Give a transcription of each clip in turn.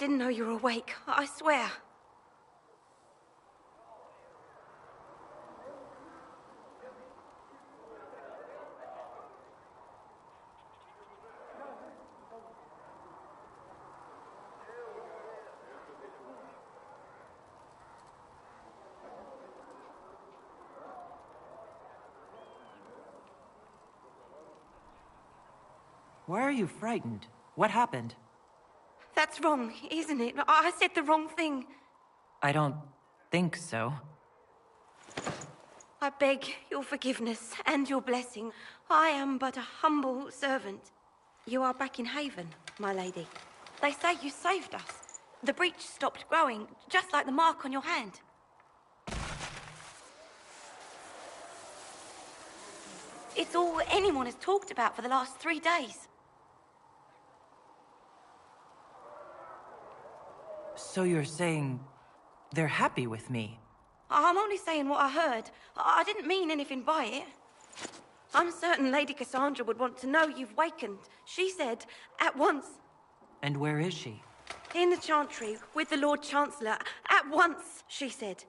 didn't know you were awake, I swear. Why are you frightened? What happened? That's wrong, isn't it? I said the wrong thing. I don't think so. I beg your forgiveness and your blessing. I am but a humble servant. You are back in Haven, my lady. They say you saved us. The breach stopped growing, just like the mark on your hand. It's all anyone has talked about for the last 3 days. So you're saying they're happy with me? I'm only saying what I heard. I didn't mean anything by it. I'm certain Lady Cassandra would want to know you've wakened. She said, at once. And where is she? In the Chantry, with the Lord Chancellor. At once, she said.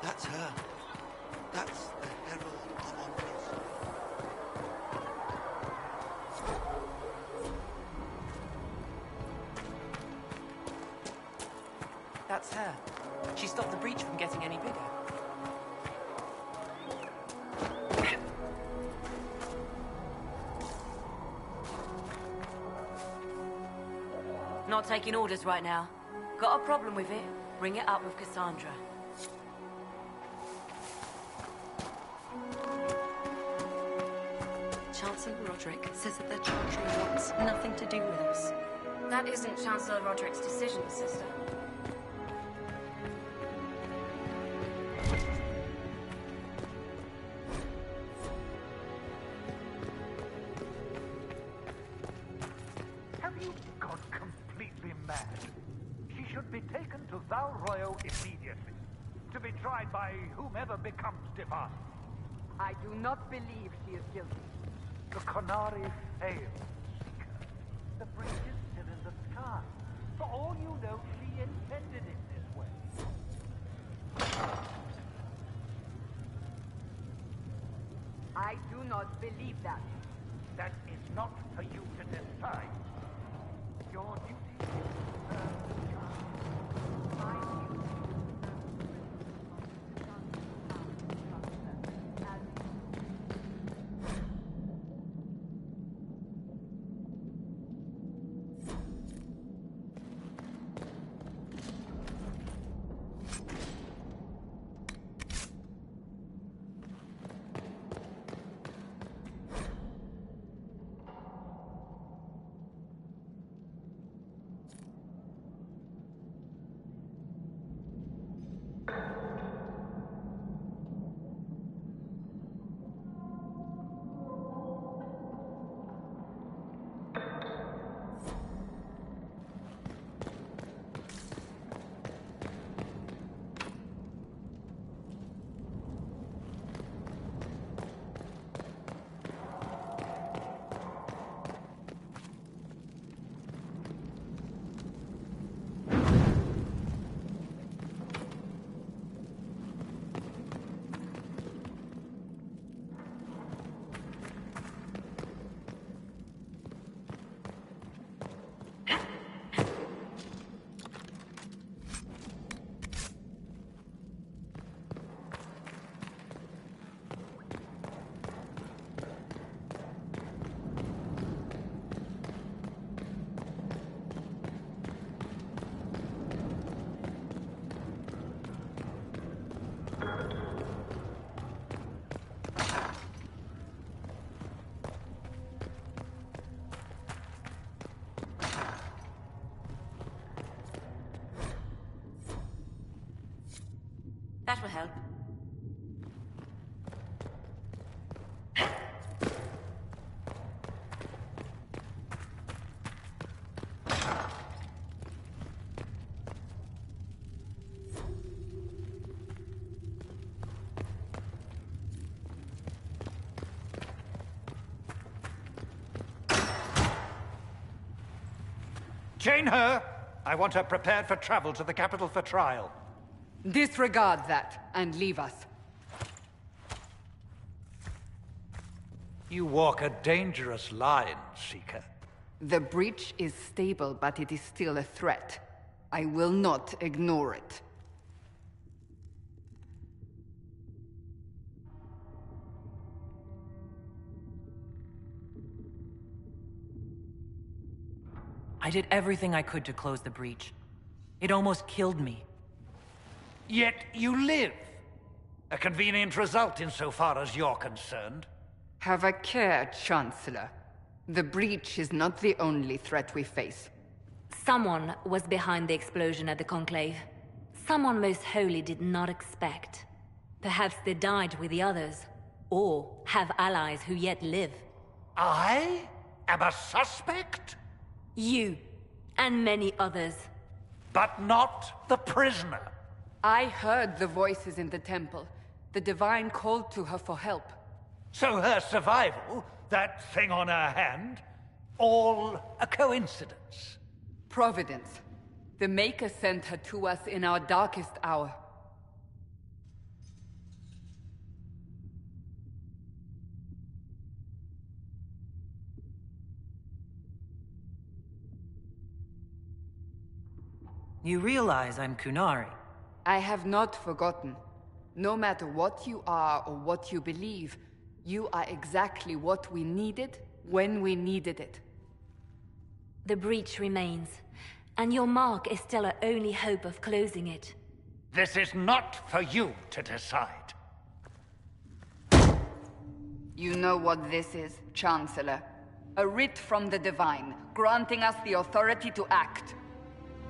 That's her. That's the Herald of Omnis. That's her. She stopped the breach from getting any bigger. Not taking orders right now. Got a problem with it? Bring it up with Cassandra. Chancellor Roderick says that the Chantry wants nothing to do with us. That isn't Chancellor Roderick's decision, sister. Have you gone completely mad? She should be taken to Val Royo immediately, to be tried by whomever becomes Devon. I do not believe she is guilty. The Conari failed, Seeker. The bridge is still in the sky. For all you know, she intended it this way. I do not believe that. That is not for you to decide. Your duty is to serve the child. My duty is to serve the principles of the Chancellor and for help. Chain her! I want her prepared for travel to the capital for trial. Disregard that and leave us. You walk a dangerous line, Seeker. The breach is stable, but it is still a threat. I will not ignore it. I did everything I could to close the breach. It almost killed me. Yet you live. A convenient result insofar as you're concerned. Have a care, Chancellor. The breach is not the only threat we face. Someone was behind the explosion at the Conclave. Someone Most Holy did not expect. Perhaps they died with the others, or have allies who yet live. I am a suspect? You, and many others. But not the prisoner. I heard the voices in the temple. The Divine called to her for help. So her survival, that thing on her hand, all a coincidence. Providence. The Maker sent her to us in our darkest hour. You realize I'm Kunari. I have not forgotten. No matter what you are or what you believe, you are exactly what we needed when we needed it. The breach remains, and your mark is still our only hope of closing it. This is not for you to decide. You know what this is, Chancellor. A writ from the Divine, granting us the authority to act.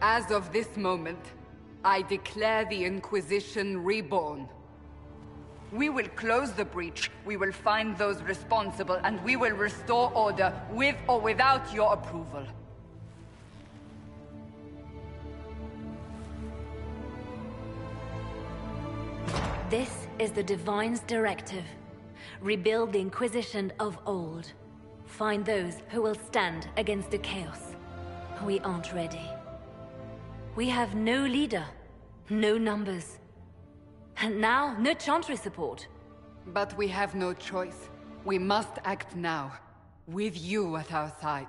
As of this moment, I declare the Inquisition reborn. We will close the breach, we will find those responsible, and we will restore order, with or without your approval. This is the Divine's directive. Rebuild the Inquisition of old. Find those who will stand against the chaos. We aren't ready. We have no leader, no numbers. And now, no Chantry support. But we have no choice. We must act now, with you at our side.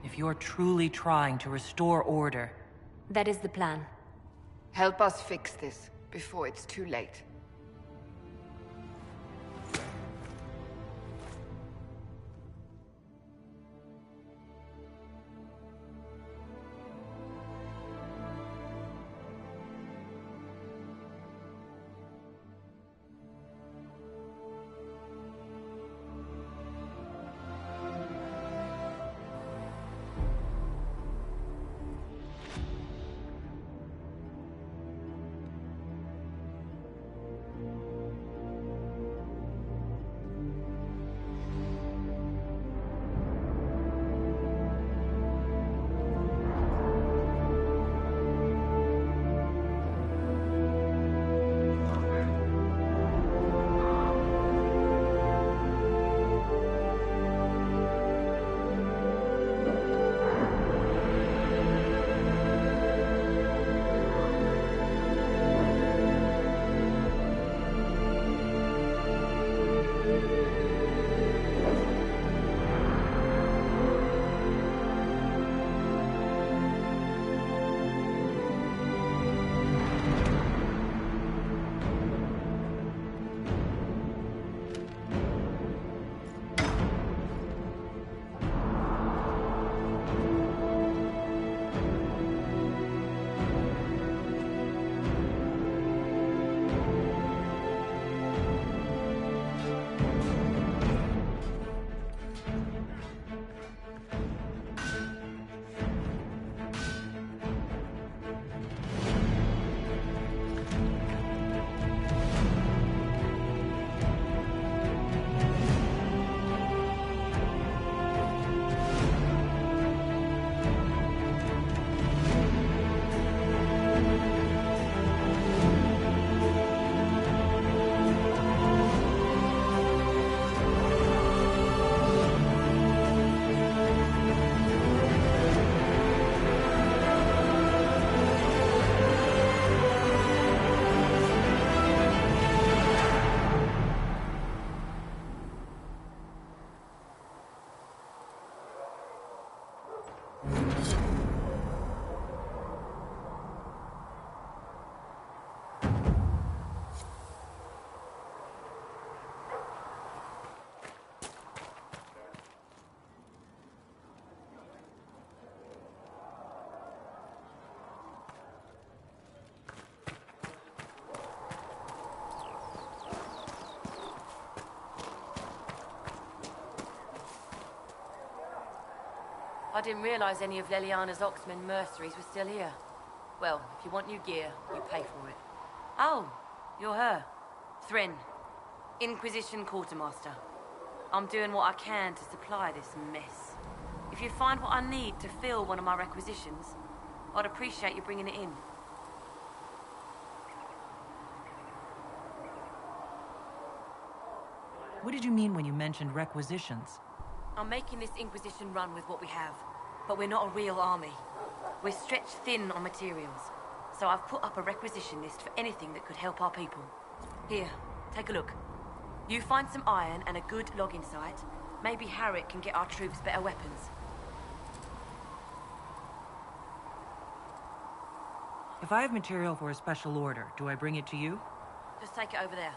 If you're truly trying to restore order... That is the plan. Help us fix this, before it's too late. didn't realize any of Leliana's Oxmen mercenaries were still here. Well, if you want new gear, you pay for it. Oh, you're her. Thrin, Inquisition Quartermaster. I'm doing what I can to supply this mess. If you find what I need to fill one of my requisitions, I'd appreciate you bringing it in. What did you mean when you mentioned requisitions? I'm making this Inquisition run with what we have, but we're not a real army. We're stretched thin on materials, so I've put up a requisition list for anything that could help our people. Here, take a look. You find some iron and a good logging site, maybe Harriet can get our troops better weapons. If I have material for a special order, do I bring it to you? Just take it over there.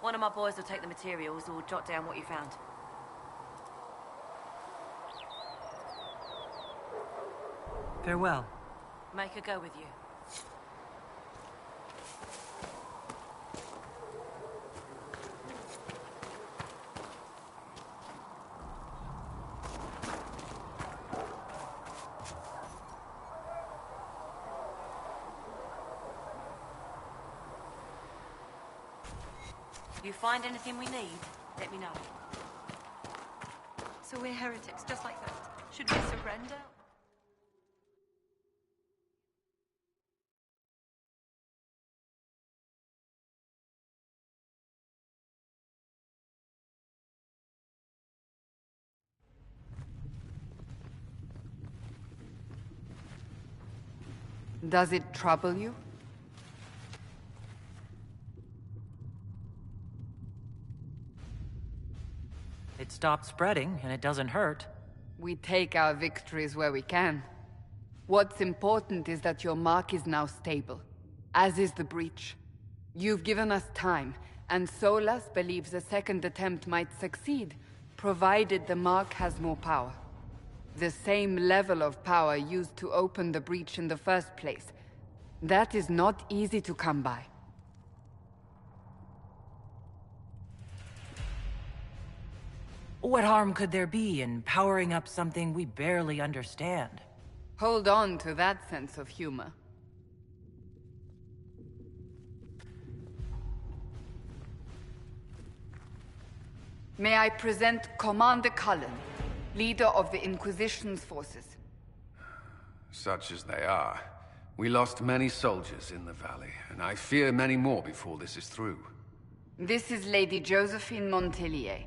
One of my boys will take the materials or jot down what you found. Farewell. Make her go with you. You find anything we need, let me know. So we're heretics, just like that. Should we surrender? Does it trouble you? It stopped spreading, and it doesn't hurt. We take our victories where we can. What's important is that your mark is now stable, as is the breach. You've given us time, and Solas believes a second attempt might succeed, provided the mark has more power. The same level of power used to open the breach in the first place. That is not easy to come by. What harm could there be in powering up something we barely understand? Hold on to that sense of humor. May I present Commander Cullen, leader of the Inquisition's forces. Such as they are. We lost many soldiers in the valley, and I fear many more before this is through. This is Lady Josephine Montelier,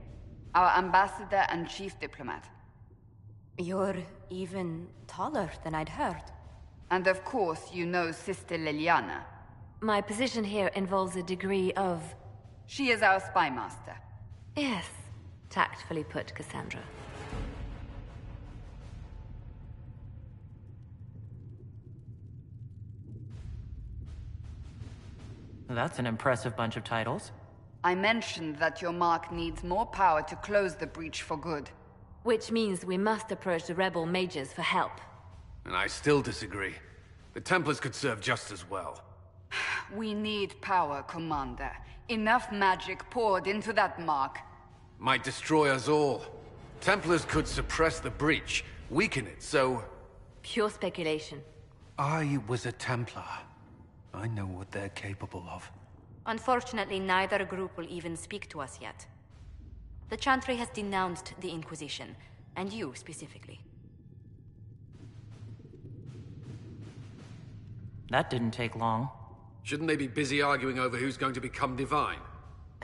our ambassador and chief diplomat. You're even taller than I'd heard. And of course, you know Sister Liliana. My position here involves a degree of... She is our spy master. Yes, tactfully put, Cassandra. That's an impressive bunch of titles. I mentioned that your mark needs more power to close the breach for good. Which means we must approach the rebel mages for help. And I still disagree. The Templars could serve just as well. We need power, Commander. Enough magic poured into that mark. Might destroy us all. Templars could suppress the breach, weaken it, so... Pure speculation. I was a Templar. I know what they're capable of. Unfortunately, neither group will even speak to us yet. The Chantry has denounced the Inquisition, and you specifically. That didn't take long. Shouldn't they be busy arguing over who's going to become divine?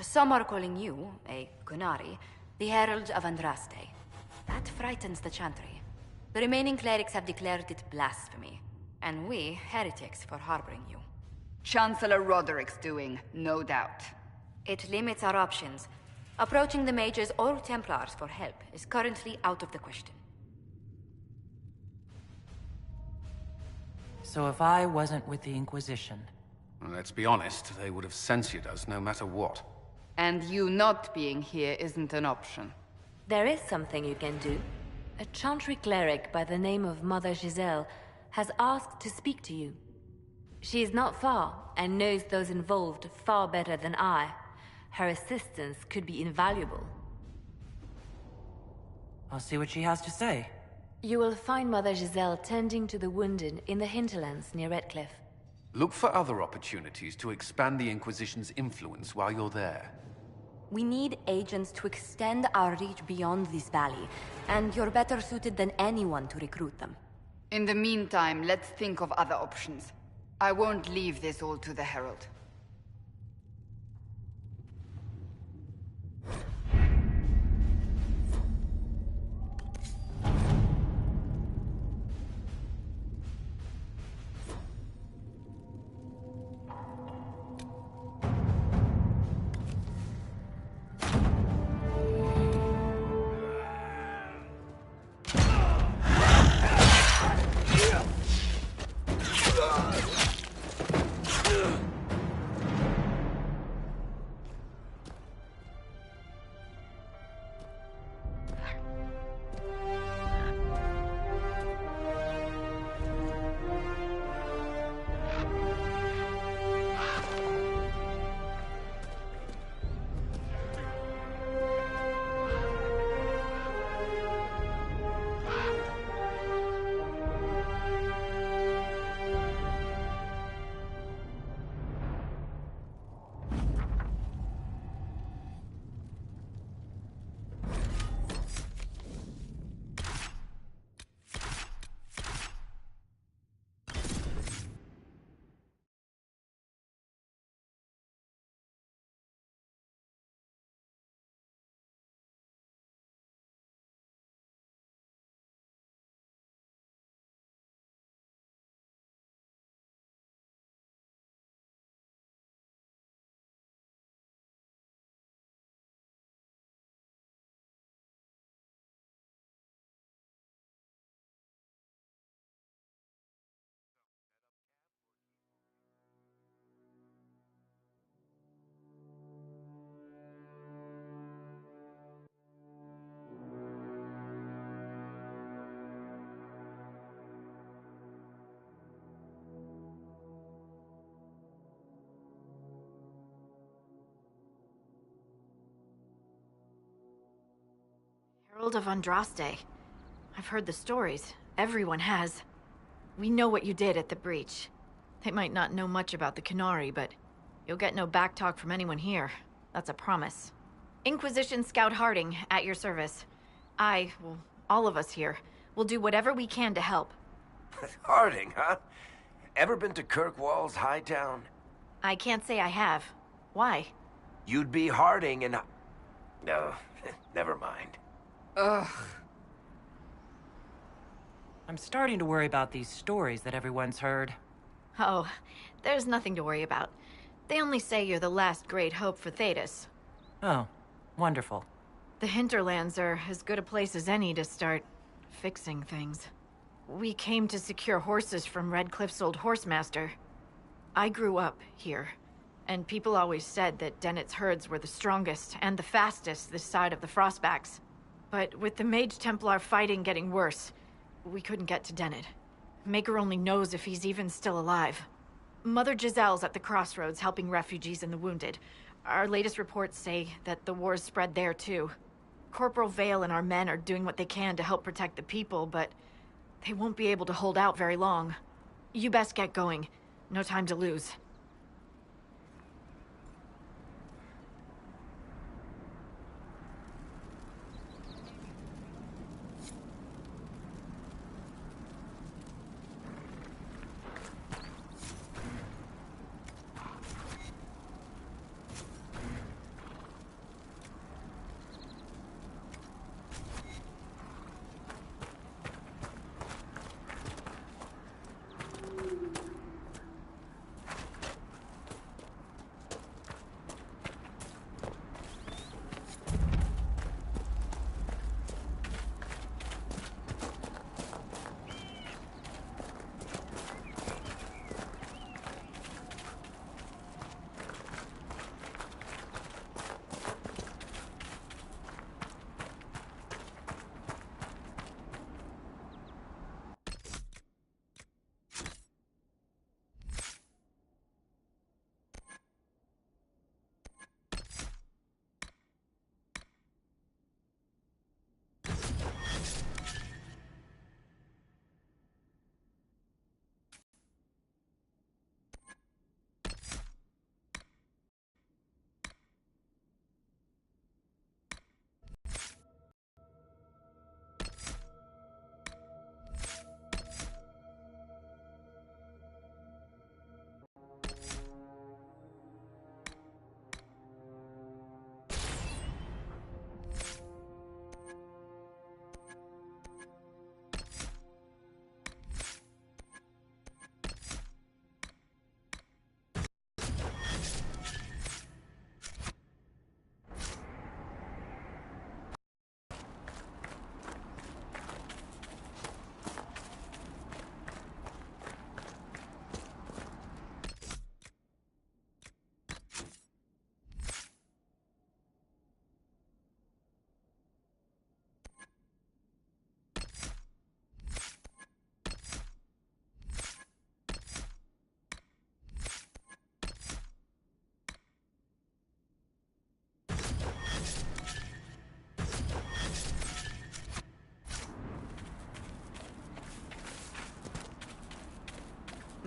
Some are calling you, a Kunari, the Herald of Andraste. That frightens the Chantry. The remaining clerics have declared it blasphemy, and we, heretics, for harboring you. Chancellor Roderick's doing, no doubt. It limits our options. Approaching the mages or Templars for help is currently out of the question. So if I wasn't with the Inquisition... Well, let's be honest, they would have censored us no matter what. And you not being here isn't an option. There is something you can do. A Chantry cleric by the name of Mother Giselle has asked to speak to you. She is not far, and knows those involved far better than I. Her assistance could be invaluable. I'll see what she has to say. You will find Mother Giselle tending to the wounded in the hinterlands near Redcliffe. Look for other opportunities to expand the Inquisition's influence while you're there. We need agents to extend our reach beyond this valley, and you're better suited than anyone to recruit them. In the meantime, let's think of other options. I won't leave this all to the Herald. Herald of Andraste. I've heard the stories. Everyone has. We know what you did at the breach. They might not know much about the Qunari, but you'll get no backtalk from anyone here. That's a promise. Inquisition Scout Harding, at your service. Well, all of us here, will do whatever we can to help. Harding, huh? Ever been to Kirkwall's Hightown? I can't say I have. Why? You'd be Harding and... No, never mind. Ugh. I'm starting to worry about these stories that everyone's heard. Oh, there's nothing to worry about. They only say you're the last great hope for Thetis. Oh, wonderful. The hinterlands are as good a place as any to start fixing things. We came to secure horses from Redcliffe's old horsemaster. I grew up here, and people always said that Dennett's herds were the strongest and the fastest this side of the Frostbacks. But with the Mage Templar fighting getting worse, we couldn't get to Dennett. Maker only knows if he's even still alive. Mother Giselle's at the crossroads helping refugees and the wounded. Our latest reports say that the war's spread there too. Corporal Vale and our men are doing what they can to help protect the people, but they won't be able to hold out very long. You best get going. No time to lose.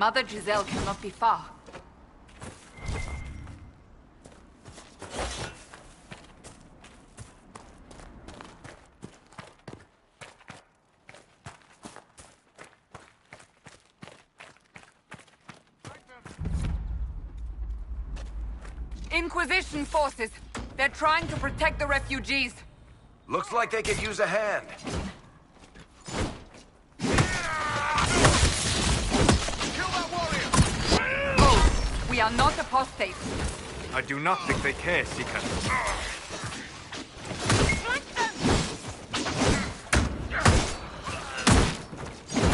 Mother Giselle cannot be far. Inquisition forces. They're trying to protect the refugees. Looks like they could use a hand. Oh, we are not apostates. I do not think they care, Seeker.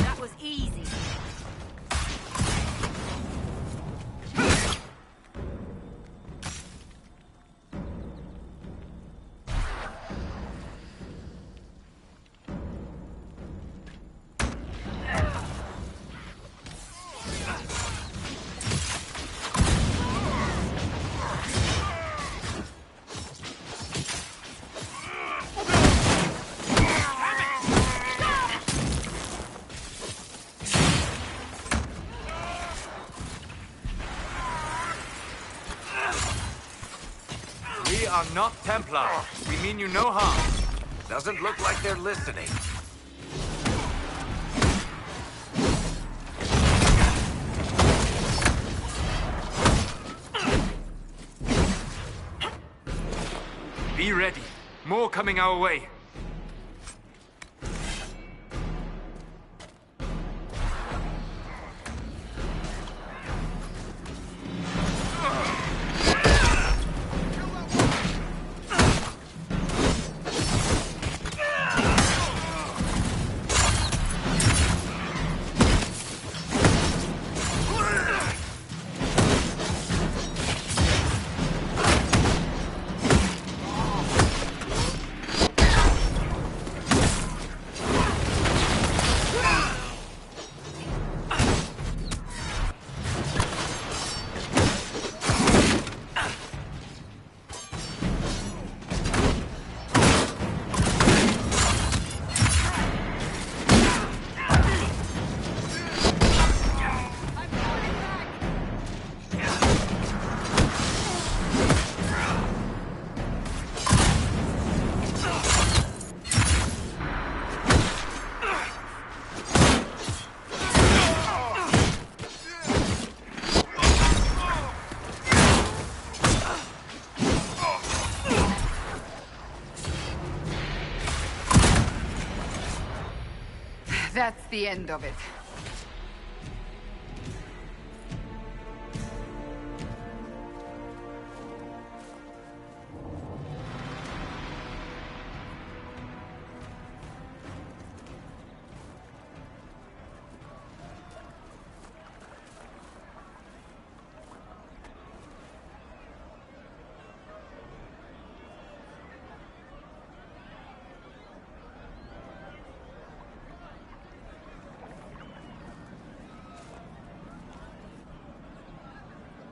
That was easy. We are not Templar. We mean you no harm. Doesn't look like they're listening. Be ready. More coming our way. That's the end of it.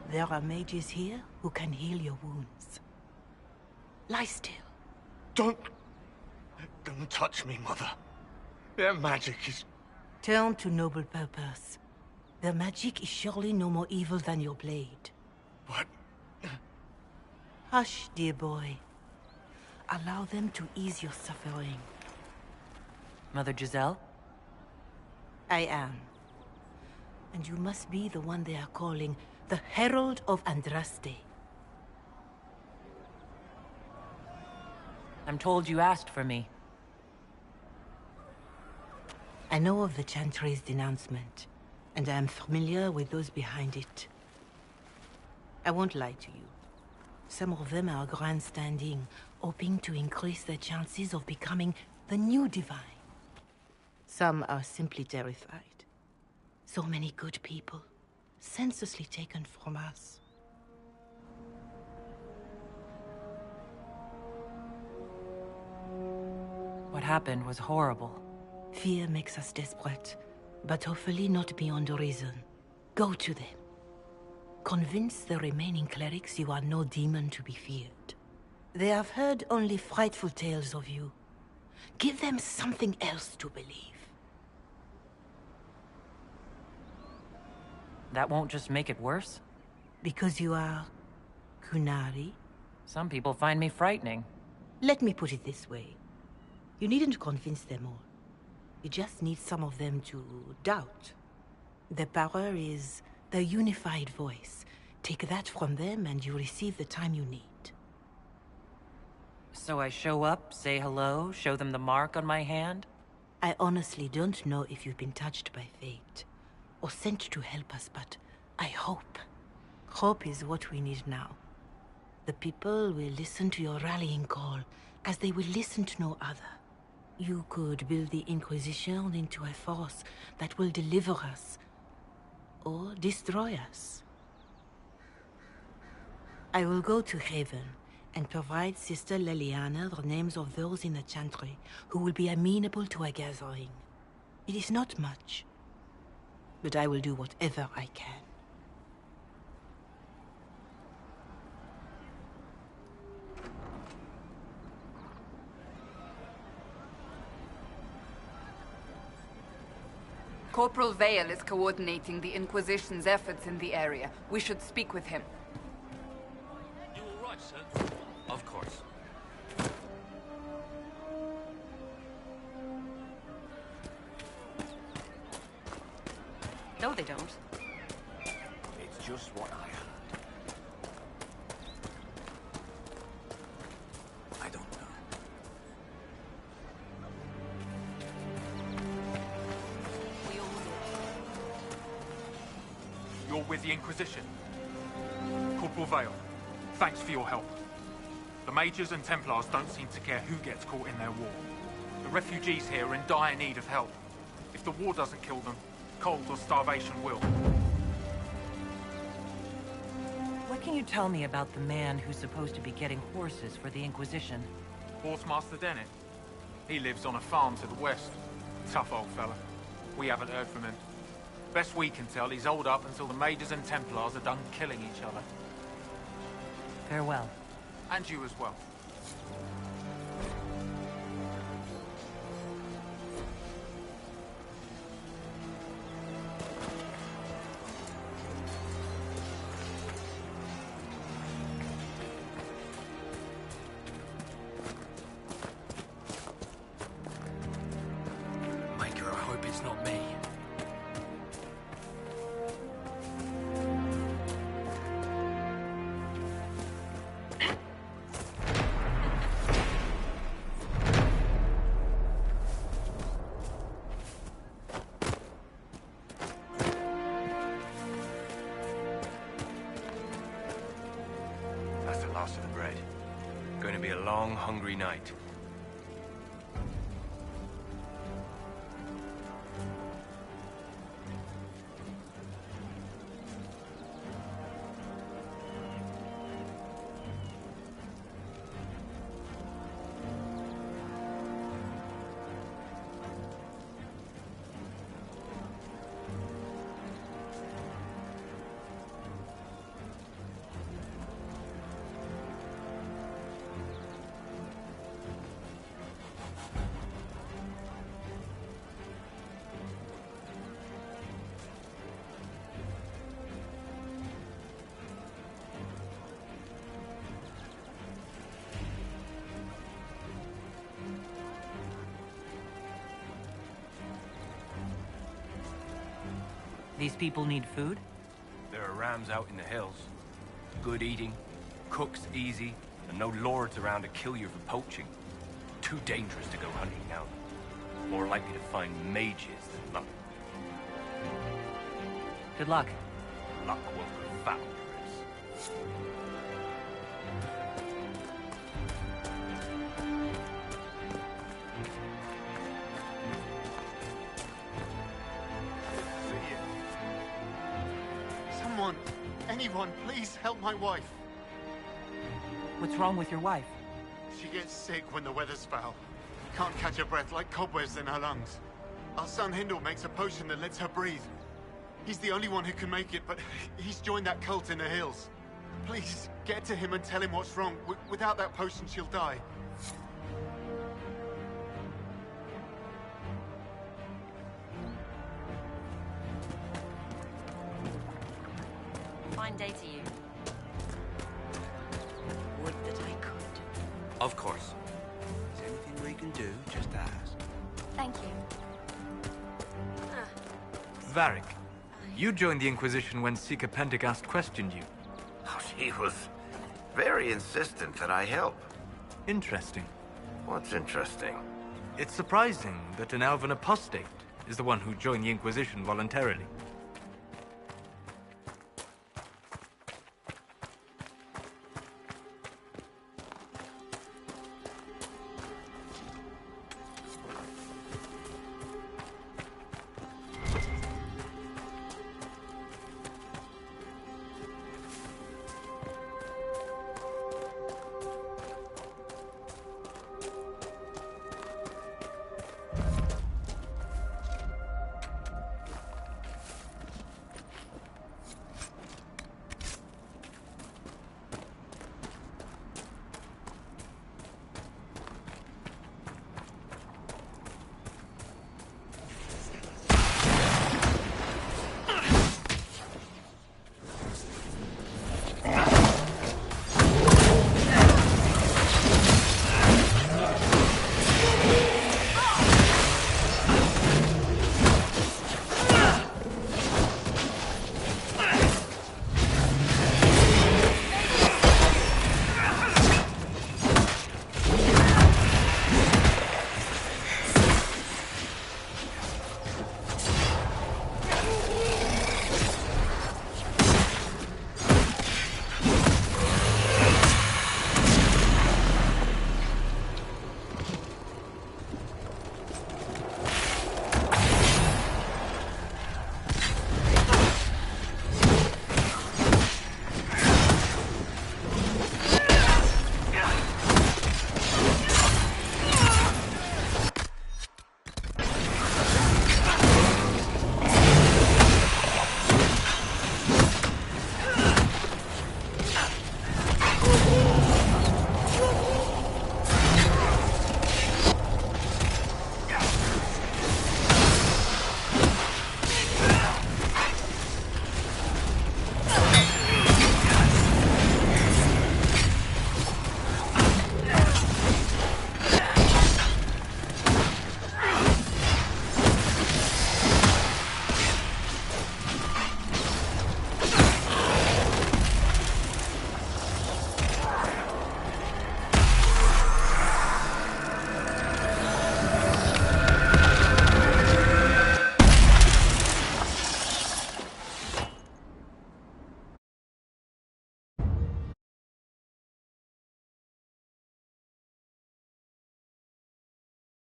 There are mages here who can heal your wounds. Lie still. Don't touch me, Mother. Their magic is... Turn to noble purpose. Their magic is surely no more evil than your blade. What? Hush, dear boy. Allow them to ease your suffering. Mother Giselle? I am. And you must be the one they are calling the Herald of Andraste. I'm told you asked for me. I know of the Chantry's denouncement, and I am familiar with those behind it. I won't lie to you. Some of them are grandstanding, hoping to increase their chances of becoming the new divine. Some are simply terrified. So many good people, senselessly taken from us. What happened was horrible. Fear makes us desperate, but hopefully not beyond reason. Go to them. Convince the remaining clerics you are no demon to be feared. They have heard only frightful tales of you. Give them something else to believe. That won't just make it worse? Because you are... Qunari? Some people find me frightening. Let me put it this way. You needn't convince them all. You just need some of them to doubt. Their power is the unified voice. Take that from them and you receive the time you need. So I show up, say hello, show them the mark on my hand? I honestly don't know if you've been touched by fate, or sent to help us, but I hope. Hope is what we need now. The people will listen to your rallying call, as they will listen to no other. You could build the Inquisition into a force that will deliver us, or destroy us. I will go to Haven and provide Sister Leliana the names of those in the Chantry who will be amenable to a gathering. It is not much, but I will do whatever I can. Corporal Vale is coordinating the Inquisition's efforts in the area. We should speak with him. You all right, sir? Of course. No, they don't. It's just what I heard. I don't know. We all You're with the Inquisition? Corporal Vale, thanks for your help. The Majors and Templars don't seem to care who gets caught in their war. The refugees here are in dire need of help. If the war doesn't kill them, cold or starvation will. What can you tell me about the man who's supposed to be getting horses for the Inquisition? Horsemaster Dennett. He lives on a farm to the west. Tough old fella. We haven't heard from him. Best we can tell, he's holed up until the Majors and Templars are done killing each other. Farewell. And you as well. Maker, I hope it's not me. That's the last of the bread. Going to be a long, hungry night. These people need food? There are rams out in the hills. Good eating, cooks easy, and no lords around to kill you for poaching. Too dangerous to go hunting now. More likely to find mages than luck. Good luck. Luck won't go foul, Chris. Someone, anyone, please help my wife. What's wrong with your wife? She gets sick when the weather's foul. Can't catch her breath, like cobwebs in her lungs. Our son Hindle makes a potion that lets her breathe. He's the only one who can make it, but he's joined that cult in the hills. Please, get to him and tell him what's wrong. Without that potion, she'll die. fine day to you. Would that I could. Of course. Is there anything we can do? Just ask. Thank you. Varric, you joined the Inquisition when Seeker Pendergast questioned you. Oh, she was very insistent that I help. Interesting. What's interesting? It's surprising that an Alvan apostate is the one who joined the Inquisition voluntarily.